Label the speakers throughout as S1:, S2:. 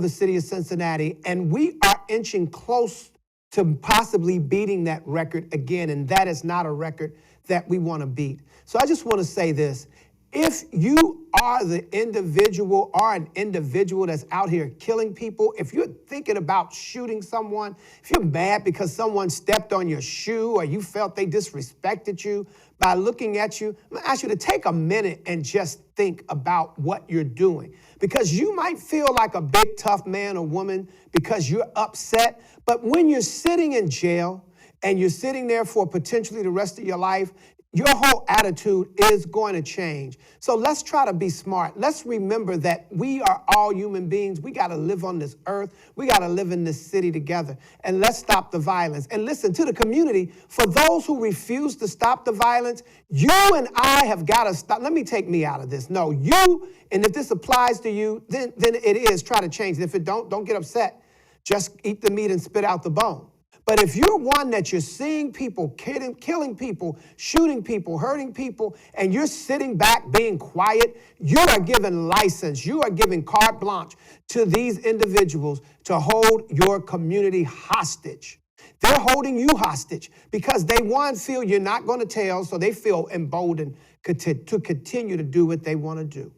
S1: the city of Cincinnati, and we are inching close to possibly beating that record again, and that is not a record that we want to beat. So I just want to say this. If you are the individual or an individual that's out here killing people, if you're thinking about shooting someone, if you're mad because someone stepped on your shoe or you felt they disrespected you by looking at you, I'm gonna ask you to take a minute and just think about what you're doing. Because you might feel like a big tough man or woman because you're upset, but when you're sitting in jail and you're sitting there for potentially the rest of your life, your whole attitude is going to change. So let's try to be smart. Let's remember that we are all human beings. We got to live on this earth. We got to live in this city together. And let's stop the violence. And listen to the community. For those who refuse to stop the violence, you and I have got to stop. Let me take me out of this. No, you, and if this applies to you, then it is. Try to change it. If it don't get upset. Just eat the meat and spit out the bone. But if you're one that you're seeing people killing people, shooting people, hurting people, and you're sitting back being quiet, you are giving license, you are giving carte blanche to these individuals to hold your community hostage. They're holding you hostage because they, one, feel you're not going to tell, so they feel emboldened to continue to do what they want to do.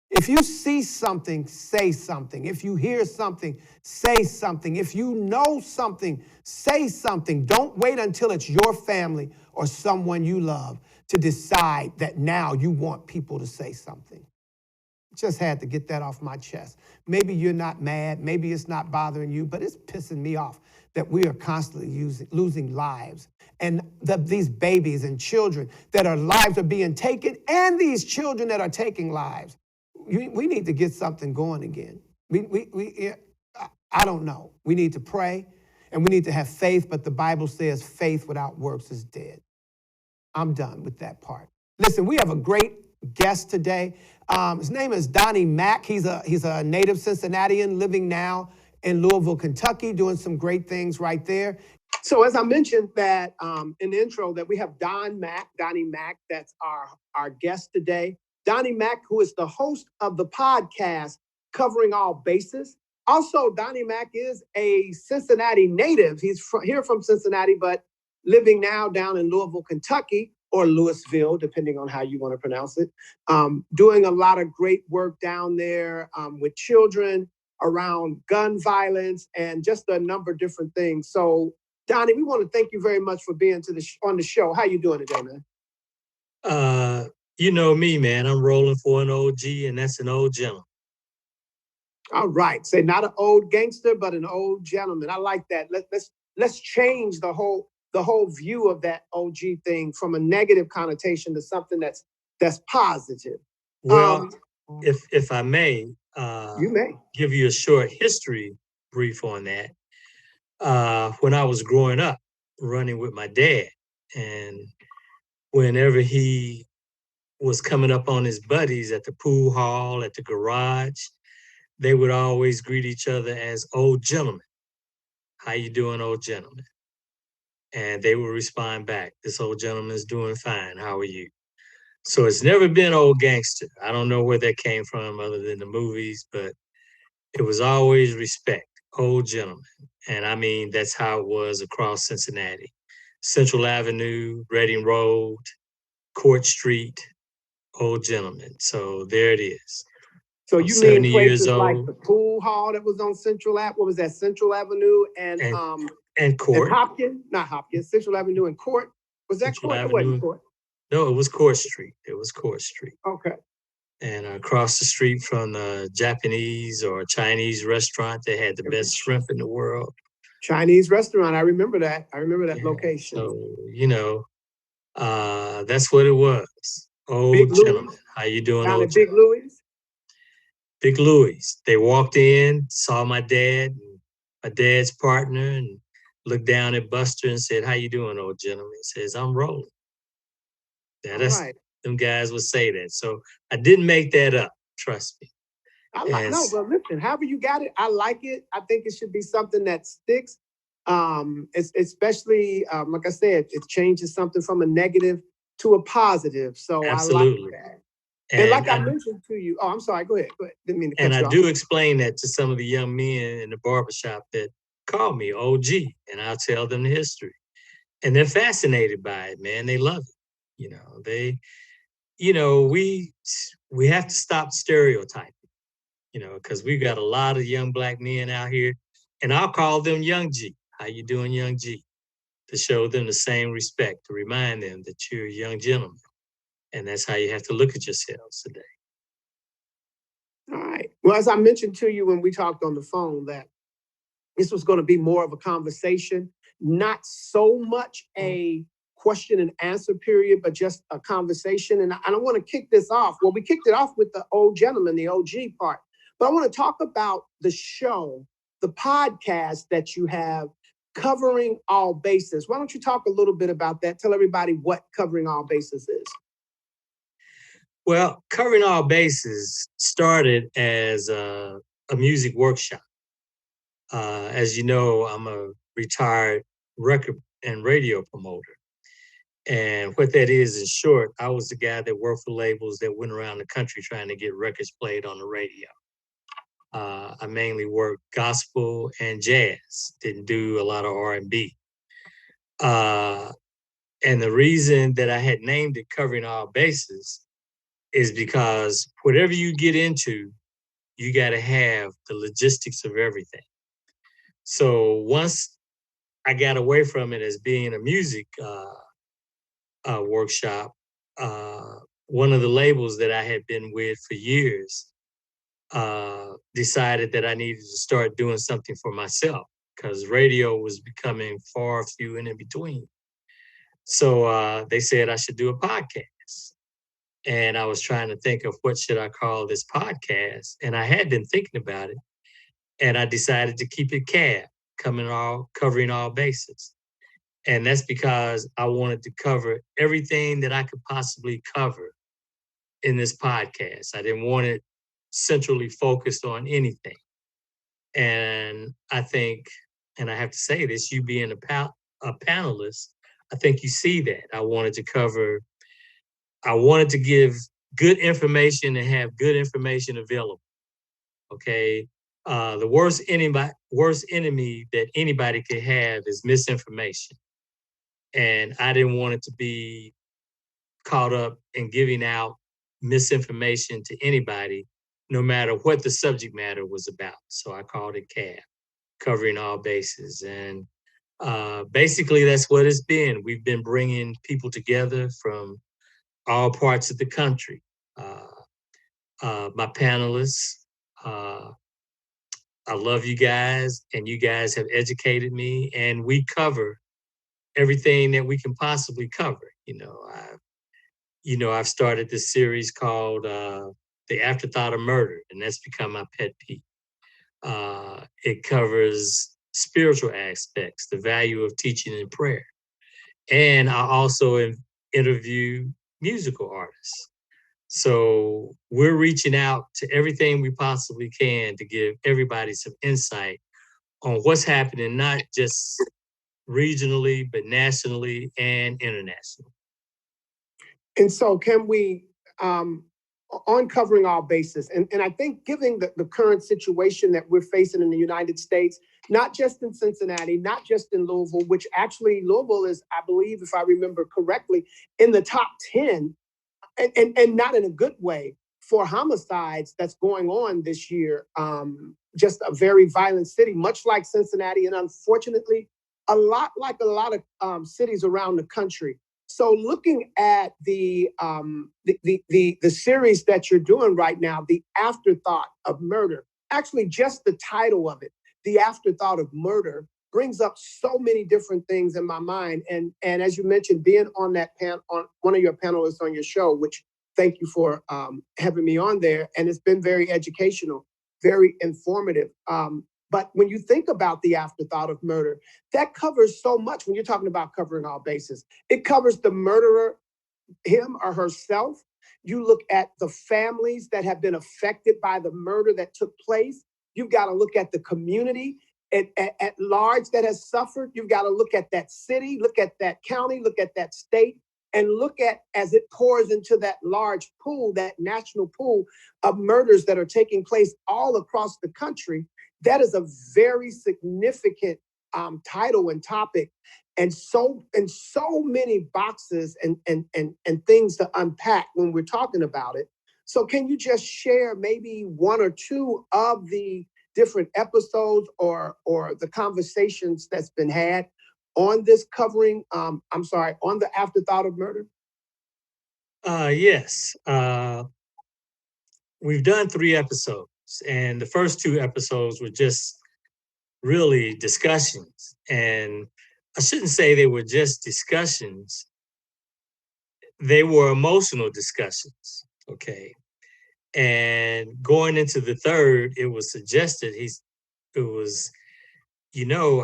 S1: If you see something, say something. If you hear something, say something. If you know something, say something. Don't wait until it's your family or someone you love to decide that now you want people to say something. Just had to get that off my chest. Maybe you're not mad. Maybe it's not bothering you, but it's pissing me off that we are constantly losing lives. And these babies and children that our lives are being taken, and these children that are taking lives. We need to get something going again. I don't know. We need to pray and we need to have faith, but the Bible says faith without works is dead. I'm done with that part. Listen, we have a great guest today. His name is Donnie Mack. He's a native Cincinnatian living now in Louisville, Kentucky, doing some great things right there. So as I mentioned that in the intro that we have Donnie Mack, that's our guest today. Donnie Mack, who is the host of the podcast Covering All Bases. Also, Donnie Mack is a Cincinnati native. He's here from Cincinnati, but living now down in Louisville, Kentucky, or Louisville, depending on how you want to pronounce it. Doing a lot of great work down there with children around gun violence and just a number of different things. So, Donnie, we want to thank you very much for being on the show. How you doing today, man?
S2: You know me, man. I'm rolling for an OG, and that's an old gentleman.
S1: All right. Say not an old gangster, but an old gentleman. I like that. Let's change the whole view of that OG thing from a negative connotation to something that's positive.
S2: Well, if I may,
S1: you may
S2: give you a short history brief on that. When I was growing up, running with my dad, and whenever he was coming up on his buddies at the pool hall, at the garage, they would always greet each other as old gentlemen. How you doing, old gentleman? And they would respond back, this old gentleman's doing fine. How are you? So it's never been old gangster. I don't know where that came from other than the movies, but it was always respect, old gentleman. And I mean, that's how it was across Cincinnati. Central Avenue, Reading Road, Court Street, old gentleman. So there it is.
S1: So you mean places like the pool hall that was on Central Ave? What was that? Central Avenue and
S2: Court.
S1: And Hopkins, not Hopkins. Central Avenue and Court. Was that
S2: Central
S1: Court?
S2: Avenue.
S1: It wasn't Court.
S2: No, it was Court Street. It was Court Street.
S1: Okay.
S2: And across the street from the Japanese or Chinese restaurant, they had the best shrimp in the world.
S1: Chinese restaurant. I remember that. Location.
S2: So that's what it was. Old gentleman. How you doing, old
S1: Big Louis?
S2: Big Louis. They walked in, saw my dad and my dad's partner, and looked down at Buster and said, how you doing, old gentleman? He says, I'm rolling. Yeah, that's right. Them guys would say that. So I didn't make that up. Trust me.
S1: But listen, however you got it, I like it. I think it should be something that sticks. It's especially, like I said, it changes something from a negative to a positive. So
S2: absolutely.
S1: I like that. And
S2: And
S1: like I mentioned to you, oh, I'm sorry, go ahead. Go ahead. Didn't mean to
S2: and
S1: cut
S2: I
S1: you off.
S2: do explain that to some of the young men in the barbershop that call me OG, and I'll tell them the history. And they're fascinated by it, man. They love it. We have to stop stereotyping, because we've got a lot of young Black men out here, and I'll call them Young G. How you doing, Young G? To show them the same respect, to remind them that you're a young gentleman. And that's how you have to look at yourselves today.
S1: All right. Well, as I mentioned to you when we talked on the phone, that this was going to be more of a conversation, not so much a question and answer period, but just a conversation. And I want to kick this off. Well, we kicked it off with the old gentleman, the OG part, but I want to talk about the show, the podcast that you have, Covering All Bases. Why don't you talk a little bit about that? Tell everybody what Covering All Bases is.
S2: Well, Covering All Bases started as a music workshop. As you know, I'm a retired record and radio promoter. And what that is in short, I was the guy that worked for labels that went around the country trying to get records played on the radio. I mainly worked gospel and jazz, didn't do a lot of R&B. And the reason that I had named it Covering All Bases is because whatever you get into, you got to have the logistics of everything. So once I got away from it as being a music workshop, one of the labels that I had been with for years decided that I needed to start doing something for myself because radio was becoming far few and in between. So they said I should do a podcast. And I was trying to think of what should I call this podcast. And I had been thinking about it. And I decided to keep it CAB, covering all bases. And that's because I wanted to cover everything that I could possibly cover in this podcast. I didn't want it centrally focused on anything. And I think, and I have to say this, you being a panelist, I think you see that. I wanted to give good information and have good information available. Okay. The worst enemy that anybody could have is misinformation. And I didn't want it to be caught up in giving out misinformation to anybody, no matter what the subject matter was about. So I called it CAB, Covering All Bases. And basically, that's what it's been. We've been bringing people together from all parts of the country. My panelists, I love you guys, and you guys have educated me, and we cover everything that we can possibly cover. I've started this series called The Afterthought of Murder, and that's become my pet peeve. It covers spiritual aspects, the value of teaching and prayer. And I also interview musical artists. So we're reaching out to everything we possibly can to give everybody some insight on what's happening, not just regionally, but nationally and internationally.
S1: And so can we, on Covering All Bases, and I think given the current situation that we're facing in the United States, not just in Cincinnati, not just in Louisville, which actually Louisville is, I believe, if I remember correctly, in the top 10, and not in a good way, for homicides that's going on this year. Just a very violent city, much like Cincinnati, and unfortunately, a lot like a lot of cities around the country. So, looking at the series that you're doing right now, The Afterthought of Murder, actually, just the title of it, The Afterthought of Murder, brings up so many different things in my mind. And as you mentioned, being on that on one of your panelists on your show, which thank you for having me on there, and it's been very educational, very informative. But when you think about The Afterthought of Murder, that covers so much. When you're talking about covering all bases, it covers the murderer, him or herself. You look at the families that have been affected by the murder that took place. You've got to look at the community at large that has suffered. You've got to look at that city, look at that county, look at that state. and look at as it pours into that large pool, that national pool of murders that are taking place all across the country, that is a very significant title and topic, and so many boxes and things to unpack when we're talking about it. So can you just share maybe one or two of the different episodes or the conversations that's been had on this covering, I'm sorry, on the afterthought of murder?
S2: Yes. We've done 3 episodes, and the first 2 episodes were just really discussions. And I shouldn't say they were just discussions, they were emotional discussions. Okay. And going into the third, it was suggested it was,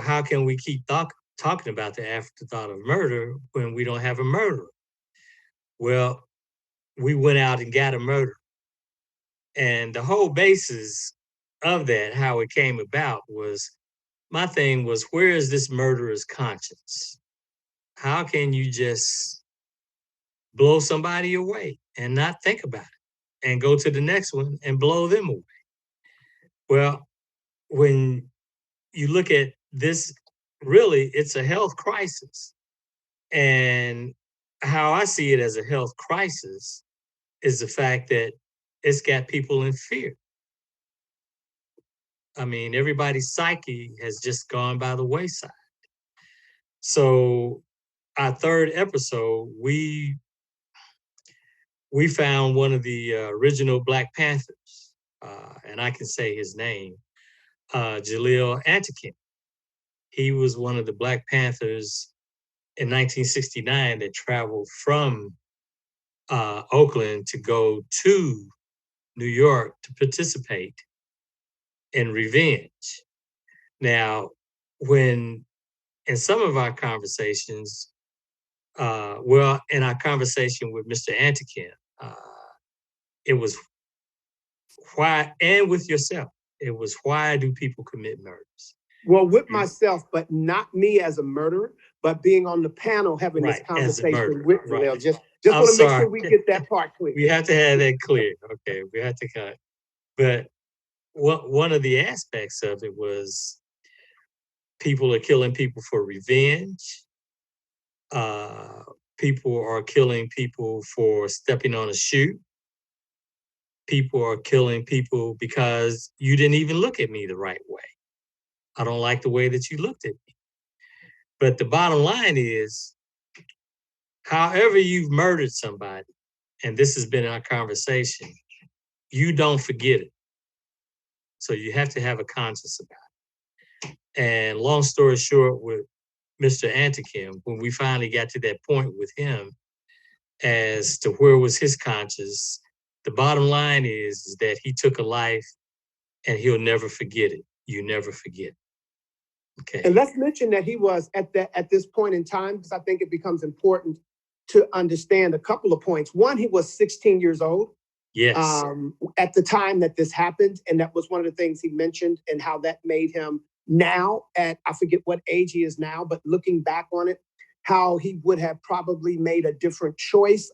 S2: how can we keep talking about the afterthought of murder when we don't have a murderer? Well, we went out and got a murderer. And the whole basis of that, how it came about, was my thing was, where is this murderer's conscience? How can you just blow somebody away and not think about it and go to the next one and blow them away? Well, when you look at this, really, it's a health crisis. And how I see it as a health crisis is the fact that it's got people in fear. I mean, everybody's psyche has just gone by the wayside. So our third episode, we found one of the original Black Panthers, and I can say his name, Jaleel Antikin. He was one of the Black Panthers in 1969 that traveled from Oakland to go to New York to participate in revenge. Now, when in some of our conversations, in our conversation with Mr. Antikin, uh, it was why, and with yourself, it was why do people commit murders?
S1: Well, with myself, but not me as a murderer, but being on the panel having this
S2: Right, as a murderer,
S1: conversation with Jaleel.
S2: right.
S1: Just
S2: I'm
S1: want to make sure
S2: sorry.
S1: we get that part clear.
S2: We have to have that clear. Okay, we have to cut. But one of the aspects of it was people are killing people for revenge. Uh, People are killing people for stepping on a shoe. People are killing people because you didn't even look at me the right way. I don't like the way that you looked at me. But the bottom line is, however you've murdered somebody, and this has been our conversation, you don't forget it. So you have to have a conscience about it. And long story short, with Mr. Antikim, when we finally got to that point with him as to where was his conscience, the bottom line is that he took a life and he'll never forget it. You never forget. Okay.
S1: And let's mention that he was at this point in time, because I think it becomes important to understand a couple of points. One, he was 16 years old.
S2: Yes.
S1: At the time that this happened, and that was one of the things he mentioned, and how that made him now at, I forget what age he is now, but looking back on it, how he would have probably made a different choice.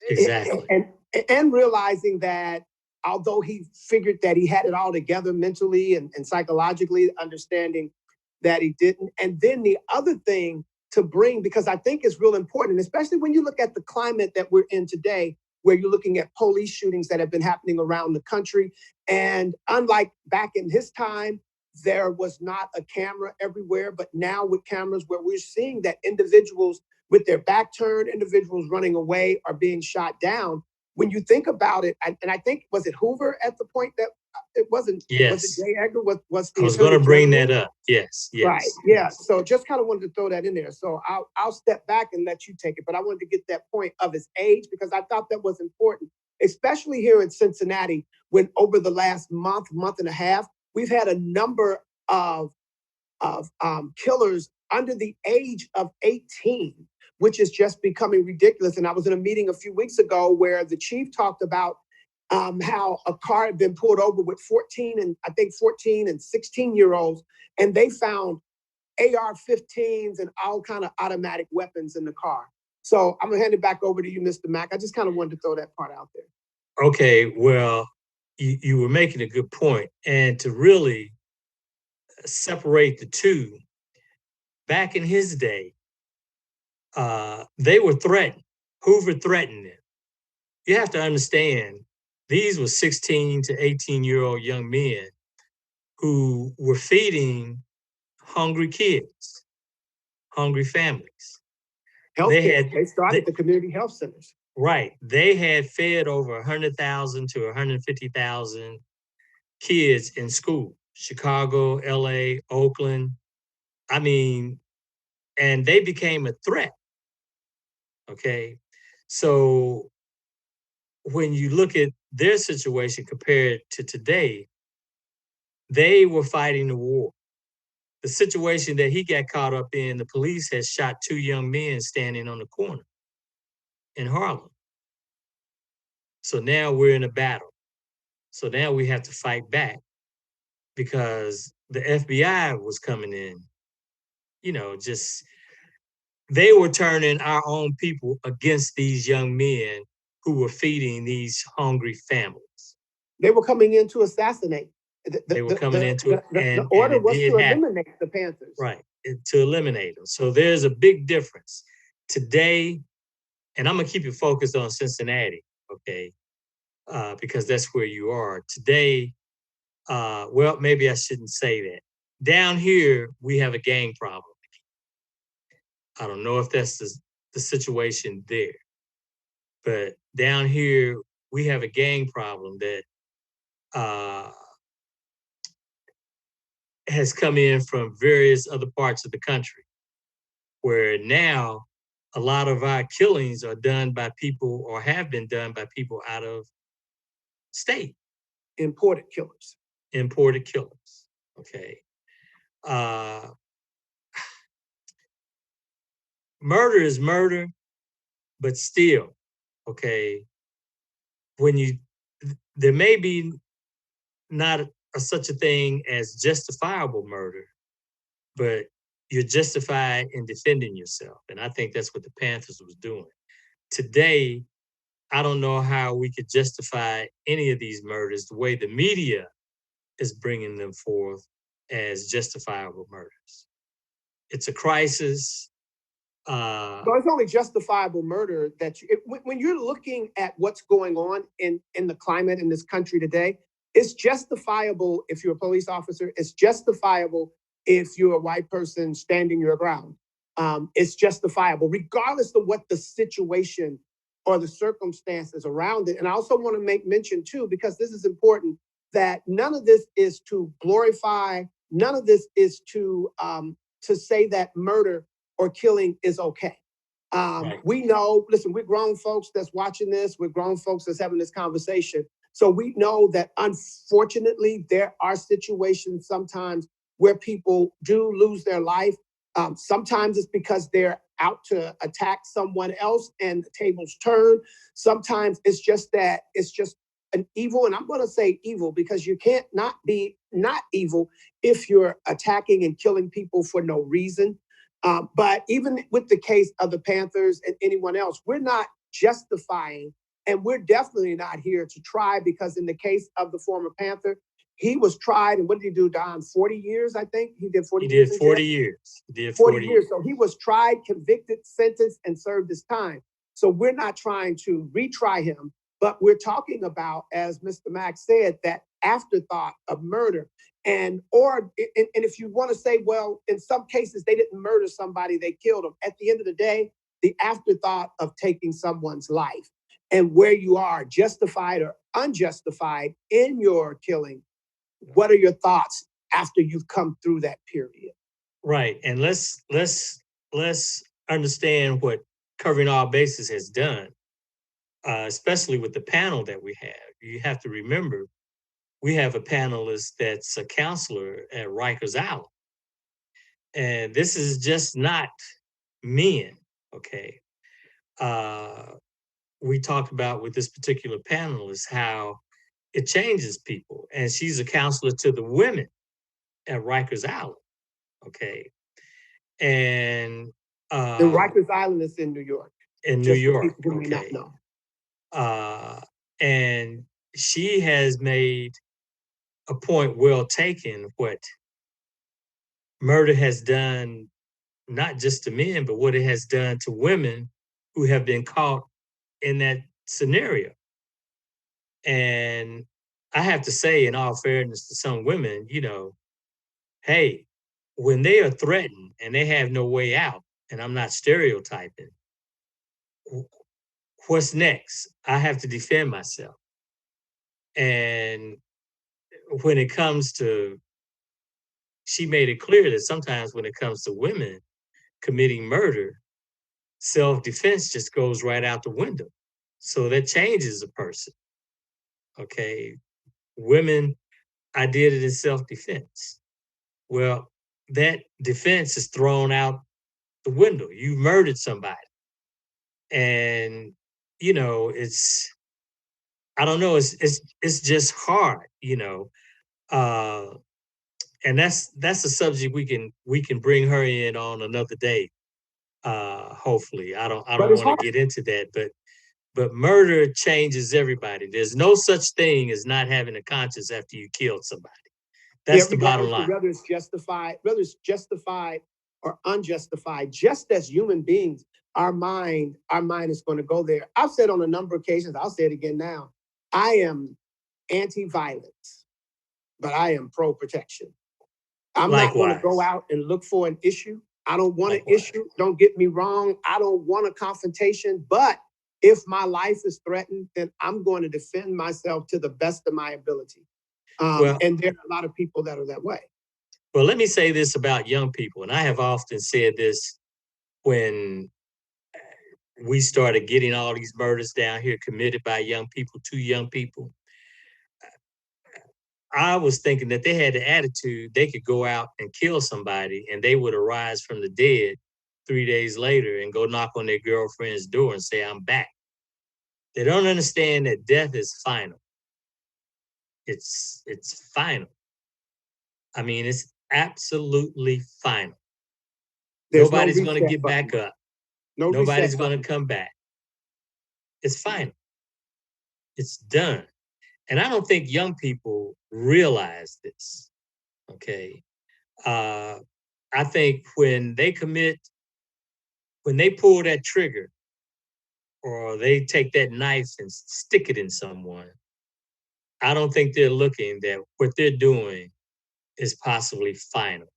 S2: Exactly.
S1: And realizing that although he figured that he had it all together mentally and psychologically, understanding that he didn't. And then the other thing to bring, because I think it's real important, especially when you look at the climate that we're in today, where you're looking at police shootings that have been happening around the country. And unlike back in his time, there was not a camera everywhere, but now with cameras, where we're seeing that individuals with their back turned, individuals running away, are being shot down. When you think about it, and I think, was it Hoover at the point that it wasn't?
S2: Yes.
S1: Was it J. Edgar? Was the
S2: I was going to bring that up. Yes. Yes.
S1: Right. Yeah. So just kind of wanted to throw that in there. So I'll step back and let you take it. But I wanted to get that point of his age, because I thought that was important, especially here in Cincinnati, when over the last month and a half, we've had a number of killers under the age of 18, which is just becoming ridiculous. And I was in a meeting a few weeks ago where the chief talked about how a car had been pulled over with 14 and 16-year-olds, and they found AR-15s and all kind of automatic weapons in the car. So I'm gonna hand it back over to you, Mr. Mack. I just kind of wanted to throw that part out there.
S2: Okay, well, you were making a good point, and to really separate the two, back in his day, they were threatened. Hoover threatened them. You have to understand, these were 16 to 18-year-old young men who were feeding hungry kids, hungry families.
S1: Healthcare. They started the community health centers.
S2: Right. They had fed over 100,000 to 150,000 kids in school, Chicago, LA, Oakland. I mean, and they became a threat. Okay. So when you look at their situation compared to today, they were fighting the war. The situation that he got caught up in, the police had shot two young men standing on the corner in Harlem. So now we're in a battle. So now we have to fight back because the FBI was coming in, just they were turning our own people against these young men who were feeding these hungry families.
S1: They were coming in to assassinate.
S2: They were coming into it,
S1: the order was to eliminate the Panthers.
S2: Right, to eliminate them. So there's a big difference. Today, and I'm going to keep you focused on Cincinnati, okay, because that's where you are. Today, well, maybe I shouldn't say that. Down here, we have a gang problem. I don't know if that's the situation there, but down here, we have a gang problem that has come in from various other parts of the country, where now a lot of our killings are done by people or have been done by people out of state.
S1: Imported killers.
S2: Imported killers, okay. Murder is murder, but still, okay, there may be not such a thing as justifiable murder, but you're justified in defending yourself. And I think that's what the Panthers was doing. Today, I don't know how we could justify any of these murders the way the media is bringing them forth as justifiable murders. It's a crisis.
S1: But it's only justifiable murder that when you're looking at what's going on in the climate in this country today, it's justifiable if you're a police officer. It's justifiable if you're a white person standing your ground. It's justifiable regardless of what the situation or the circumstances around it. And I also want to make mention too, because this is important, that none of this is to glorify, none of this is to say that murder or killing is okay. Right. We know, listen, we're grown folks that's watching this, we're grown folks that's having this conversation. So we know that unfortunately, there are situations sometimes where people do lose their life. Sometimes it's because they're out to attack someone else and the tables turn. Sometimes it's just that it's just an evil, and I'm going to say evil because you can't not be not evil if you're attacking and killing people for no reason. But even with the case of the Panthers and anyone else, we're not justifying, and we're definitely not here to try, because in the case of the former Panther, he was tried, and what did he do, Don? 40 years, I think? He did 40 years.
S2: He did 40 years. He did
S1: 40 years. So he was tried, convicted, sentenced, and served his time. So we're not trying to retry him, but we're talking about, as Mr. Mack said, that afterthought of murder. And if you want to say, well, in some cases they didn't murder somebody, they killed them. At the end of the day, the afterthought of taking someone's life and where you are, justified or unjustified in your killing, what are your thoughts after you've come through that period?
S2: Right, and let's understand what Covering All Bases has done, especially with the panel that we have. You have to remember, we have a panelist that's a counselor at Rikers Island. And this is just not men, okay? We talked about with this particular panelist how it changes people. And she's a counselor to the women at Rikers Island, okay? And
S1: the Rikers Island is in New York.
S2: in New
S1: just for
S2: York.
S1: people who may not
S2: Okay.
S1: know.
S2: And she has made a point well taken what murder has done, not just to men, but what it has done to women who have been caught in that scenario. And I have to say, in all fairness to some women, hey, when they are threatened and they have no way out, and I'm not stereotyping, what's next? I have to defend myself. And when it comes to, she made it clear that sometimes when it comes to women committing murder, self-defense just goes right out the window. So that changes a person. Okay. Women, I did it in self-defense. Well, that defense is thrown out the window. You murdered somebody. And, it's, I don't know, it's just hard, Uh, and that's a subject we can bring her in on another day. Hopefully. I
S1: But
S2: don't
S1: it's
S2: want to
S1: hard.
S2: get into that, but murder changes everybody. There's no such thing as not having a conscience after you killed somebody.
S1: Yeah,
S2: That's the bottom
S1: regardless of
S2: line.
S1: whether it's justified or unjustified, just as human beings, our mind is going to go there. I've said on a number of occasions, I'll say it again now. I am anti-violence, but I am pro-protection. I'm not going to go
S2: Likewise.
S1: out and look for an issue. I don't want an
S2: Likewise.
S1: issue. Don't get me wrong. I don't want a confrontation. But if my life is threatened, then I'm going to defend myself to the best of my ability.
S2: Well,
S1: And there are a lot of people that are that way.
S2: well, let me say this about young people, and I have often said this when we started getting all these murders down here committed by young people to young people. I was thinking that they had the attitude they could go out and kill somebody and they would arise from the dead 3 days later and go knock on their girlfriend's door and say, I'm back. They don't understand that death is final. It's final. I mean, it's absolutely final.
S1: There's no
S2: Nobody's going to
S1: reset
S2: get
S1: button.
S2: back up.
S1: No
S2: Nobody's
S1: reset
S2: going
S1: button.
S2: to come back. It's final. It's done. And I don't think young people realize this. Okay. Uh, I think when they pull that trigger or they take that knife and stick it in someone, I don't think they're looking that what they're doing is possibly final.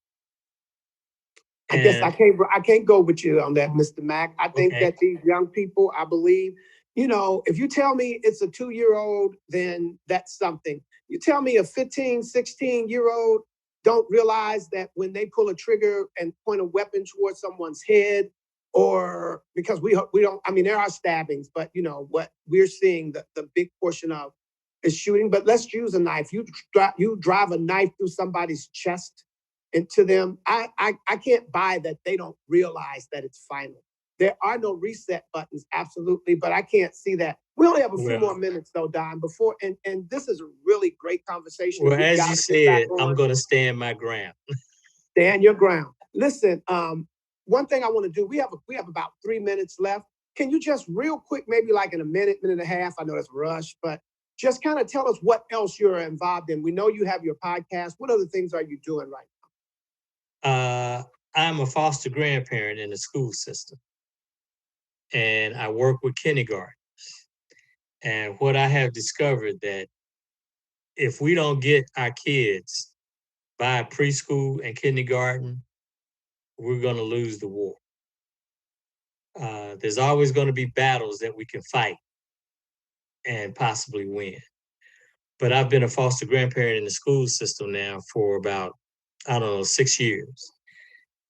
S1: I guess
S2: And
S1: I can't go with you on that, Mr. Mack. I think
S2: okay,
S1: that these young people, I believe, if you tell me it's a 2-year-old, then that's something. You tell me a 15, 16-year-old don't realize that when they pull a trigger and point a weapon towards someone's head, or because we don't, I mean, there are stabbings, but what we're seeing the big portion of is shooting. But let's use a knife. You drive a knife through somebody's chest into them. I can't buy that they don't realize that it's final. There are no reset buttons, absolutely, but I can't see that. We only have a few more
S2: well,
S1: minutes though, Don, before and this is a really great conversation and
S2: well,
S1: we've
S2: as
S1: got
S2: you
S1: to get back
S2: said, I'm
S1: on.
S2: going to stand my ground.
S1: Stand your ground. Listen, one thing I want to do, we have about 3 minutes left. Can you just real quick, maybe like in a minute, minute and a half, I know that's rush, but just kind of tell us what else you're involved in. We know you have your podcast. What other things are you doing right
S2: Uh, I'm a foster grandparent in the school system, and I work with kindergarten. And what I have discovered that if we don't get our kids by preschool and kindergarten, we're going to lose the war. There's always going to be battles that we can fight and possibly win. But I've been a foster grandparent in the school system now for about, I don't know, 6 years.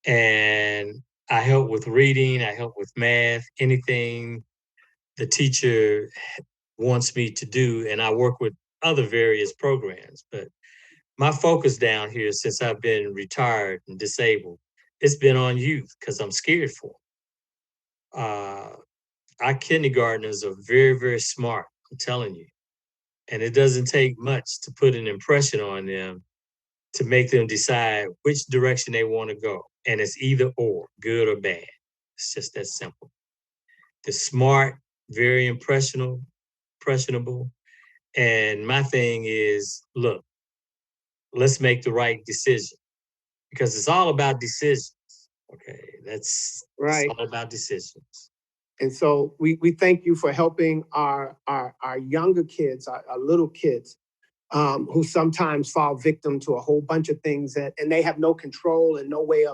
S2: And I help with reading, I help with math, anything the teacher wants me to do. And I work with other various programs. But my focus down here since I've been retired and disabled, it's been on youth because I'm scared for them. Our kindergartners are very, very smart, I'm telling you. And it doesn't take much to put an impression on them to make them decide which direction they want to go. And it's either or, good or bad. It's just that simple. the smart, very impressionable. And my thing is, look, let's make the right decision because it's all about decisions. Okay, it's
S1: Right.
S2: all about decisions.
S1: And so we thank you for helping our younger kids, our little kids, who sometimes fall victim to a whole bunch of things and they have no control and no way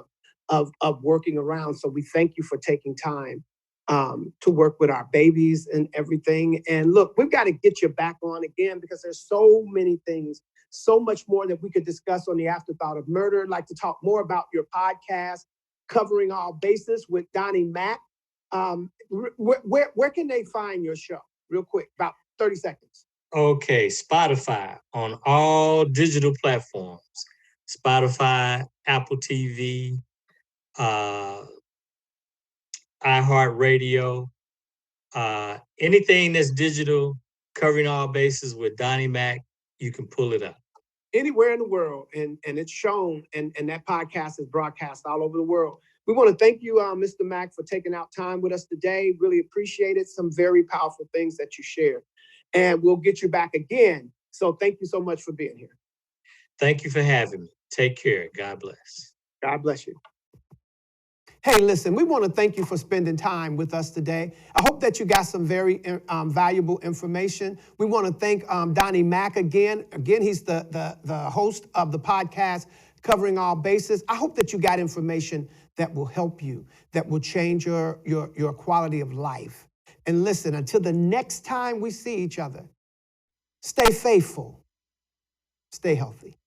S1: of working around. So we thank you for taking time to work with our babies and everything. And look, we've got to get you back on again because there's so many things, so much more that we could discuss on the Afterthought of Murder. I'd like to talk more about your podcast, Covering All Bases with Donnie Mack. Where can they find your show? Real quick, about 30 seconds.
S2: Okay, Spotify on all digital platforms. Spotify, Apple TV, iHeartRadio, anything that's digital, covering all bases with Donnie Mack, you can pull it up.
S1: Anywhere in the world, and it's shown, and that podcast is broadcast all over the world. We want to thank you, Mr. Mack, for taking out time with us today. Really appreciate it. Some very powerful things that you shared. And we'll get you back again. So thank you so much for being here.
S2: Thank you for having me. Take care. God bless.
S1: God bless you. Hey, listen, we want to thank you for spending time with us today. I hope that you got some very valuable information. We want to thank Donnie Mack again. Again, he's the host of the podcast, Covering All Bases. I hope that you got information that will help you, that will change your quality of life. And listen, until the next time we see each other, stay faithful, stay healthy.